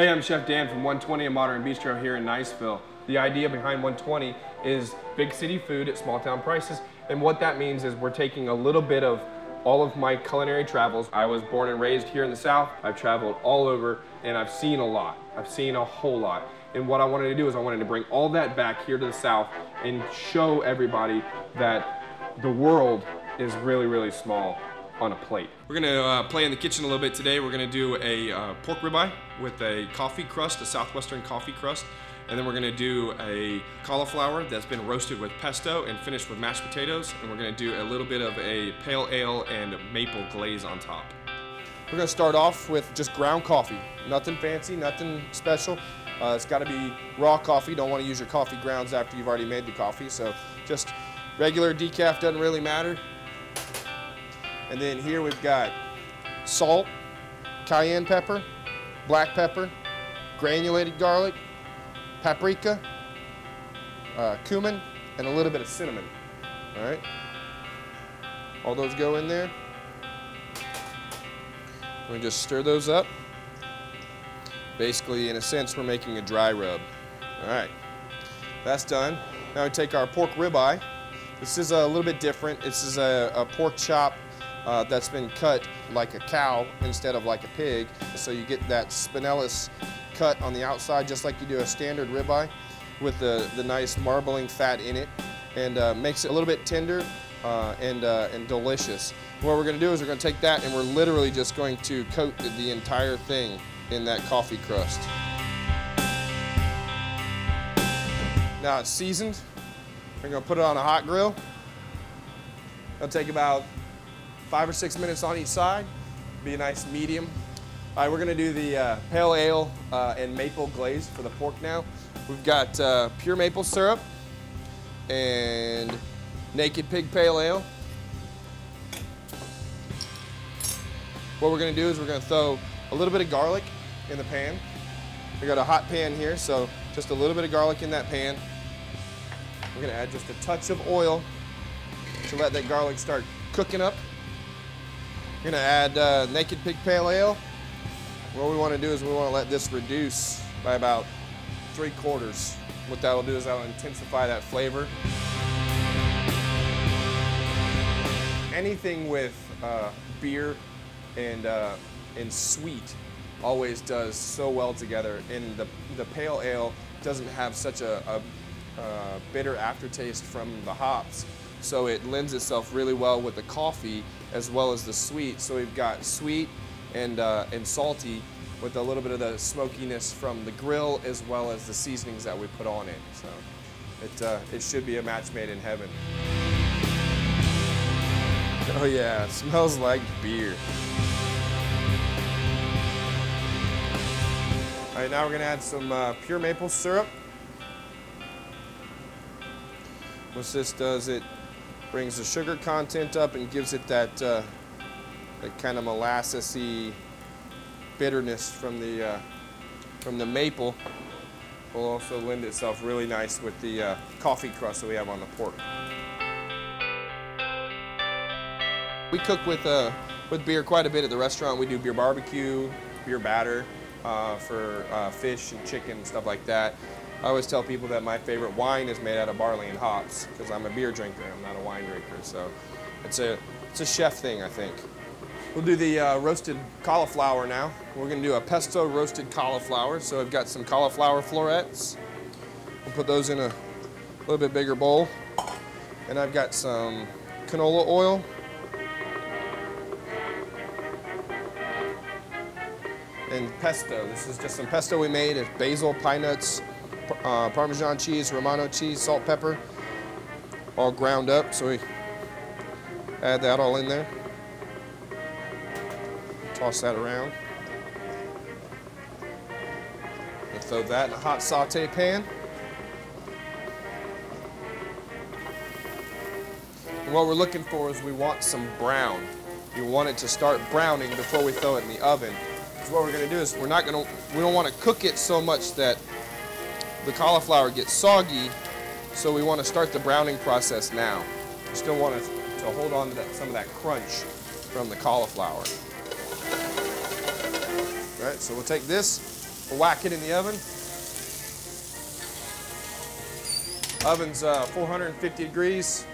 Hey, I'm Chef Dan from 120, a modern bistro here in Niceville. The idea behind 120 is big city food at small town prices, and what that means is we're taking a little bit of all of my culinary travels. I was born and raised here in the South. I've traveled all over, and I've seen a lot. I've seen a whole lot. And what I wanted to do is I wanted to bring all that back here to the South and show everybody that the world is really, really small on a plate. We're gonna play in the kitchen a little bit today. We're gonna do a pork ribeye with a coffee crust, a southwestern coffee crust. And then we're gonna do a cauliflower that's been roasted with pesto and finished with mashed potatoes. And we're gonna do a little bit of a pale ale and maple glaze on top. We're gonna start off with just ground coffee. Nothing fancy, nothing special. It's gotta be raw coffee. Don't wanna use your coffee grounds after you've already made the coffee. So just regular decaf, doesn't really matter. And then here we've got salt, cayenne pepper, black pepper, granulated garlic, paprika, cumin, and a little bit of cinnamon. All right, all those go in there. We're gonna just stir those up. Basically, in a sense, we're making a dry rub. All right, that's done. Now we take our pork ribeye. This is a little bit different. This is a pork chop that's been cut like a cow instead of like a pig. So you get that spinelless cut on the outside just like you do a standard ribeye with the nice marbling fat in it, and makes it a little bit tender and delicious. What we're gonna do is we're gonna take that and we're literally just going to coat the entire thing in that coffee crust. Now it's seasoned. We're gonna put it on a hot grill. It'll take about 5 or 6 minutes on each side. Be a nice medium. All right, we're gonna do the pale ale and maple glaze for the pork now. We've got pure maple syrup and naked pig pale ale. What we're gonna do is we're gonna throw a little bit of garlic in the pan. We got a hot pan here, so just a little bit of garlic in that pan. We're gonna add just a touch of oil to let that garlic start cooking up. We're gonna add naked pig pale ale. What we wanna do is we wanna let this reduce by about 3/4. What that'll do is that'll intensify that flavor. Anything with beer and sweet always does so well together, and the pale ale doesn't have such a bitter aftertaste from the hops, so it lends itself really well with the coffee as well as the sweet. So we've got sweet and salty with a little bit of the smokiness from the grill as well as the seasonings that we put on it. So it should be a match made in heaven. Oh yeah, it smells like beer. All right, now we're gonna add some pure maple syrup. What this does, it brings the sugar content up and gives it that kind of molassesy bitterness from the maple. Will also lend itself really nice with the coffee crust that we have on the pork. We cook with beer quite a bit at the restaurant. We do beer barbecue, beer batter for fish and chicken and stuff like that. I always tell people that my favorite wine is made out of barley and hops because I'm a beer drinker, I'm not a wine drinker. So it's a chef thing, I think. We'll do the roasted cauliflower now. We're gonna do a pesto roasted cauliflower. So I've got some cauliflower florets. We'll put those in a little bit bigger bowl. And I've got some canola oil. And pesto. This is just some pesto we made. It's basil, pine nuts, Parmesan cheese, Romano cheese, salt, pepper, all ground up. So we add that all in there. Toss that around. And throw that in a hot saute pan. And what we're looking for is we want some brown. You want it to start browning before we throw it in the oven. So what we're going to do is we don't want to cook it so much that the cauliflower gets soggy, so we want to start the browning process now. We still want to hold on to some of that crunch from the cauliflower. All right, so we'll take this, We'll whack it in the oven. Oven's 450 degrees.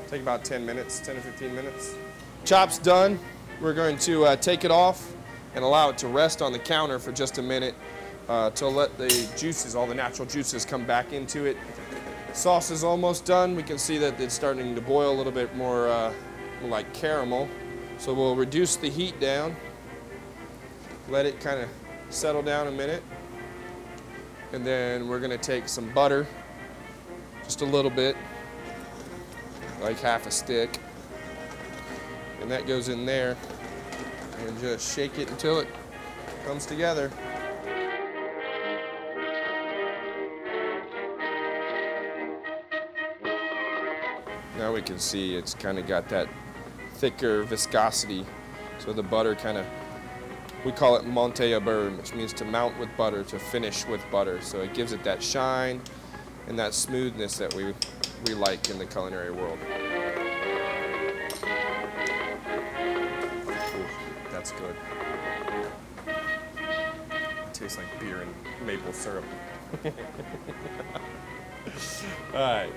Take about 10 minutes, 10 to 15 minutes. Chop's done. We're going to take it off and allow it to rest on the counter for just a minute to let the juices, all the natural juices, come back into it. Sauce is almost done. We can see that it's starting to boil a little bit more like caramel. So we'll reduce the heat down, let it kind of settle down a minute, and then we're gonna take some butter, just a little bit, like half a stick, and that goes in there, and just shake it until it comes together. Now we can see it's kind of got that thicker viscosity, so the butter kind of, we call it monter à beurre, which means to mount with butter, to finish with butter. So it gives it that shine and that smoothness that we like in the culinary world. Ooh, that's good. It tastes like beer and maple syrup. All right,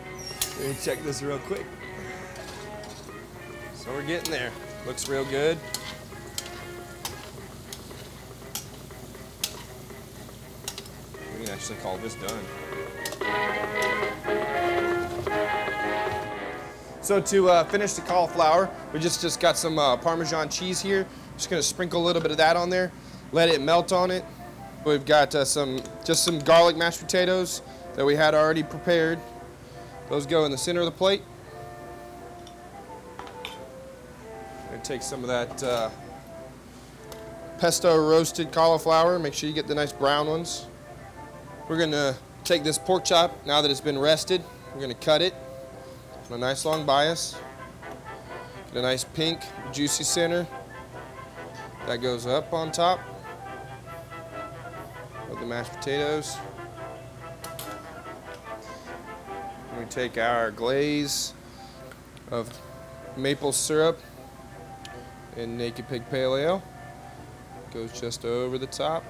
let me check this real quick. So we're getting there. Looks real good. We can actually call this done. So to finish the cauliflower, we just got some Parmesan cheese here. Just gonna sprinkle a little bit of that on there, let it melt on it. We've got just some garlic mashed potatoes that we had already prepared. Those go in the center of the plate. And take some of that pesto roasted cauliflower. Make sure you get the nice brown ones. We're gonna take this pork chop, now that it's been rested, we're gonna cut it on a nice long bias. Get a nice pink, juicy center. That goes up on top of the mashed potatoes. We take our glaze of maple syrup and Naked Pig Pale Ale. Goes just over the top.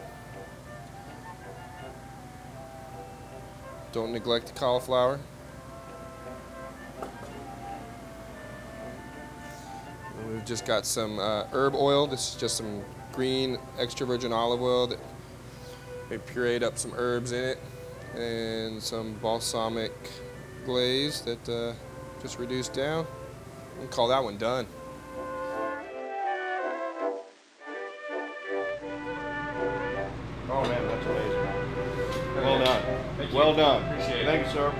Don't neglect the cauliflower. And we've just got some herb oil. This is just some green extra virgin olive oil that we pureed up some herbs in it, and some balsamic glaze that just reduced down. We'll call that one done. Oh man, that's amazing. Well done. Thank you. Well done. Appreciate it. Thank you, sir.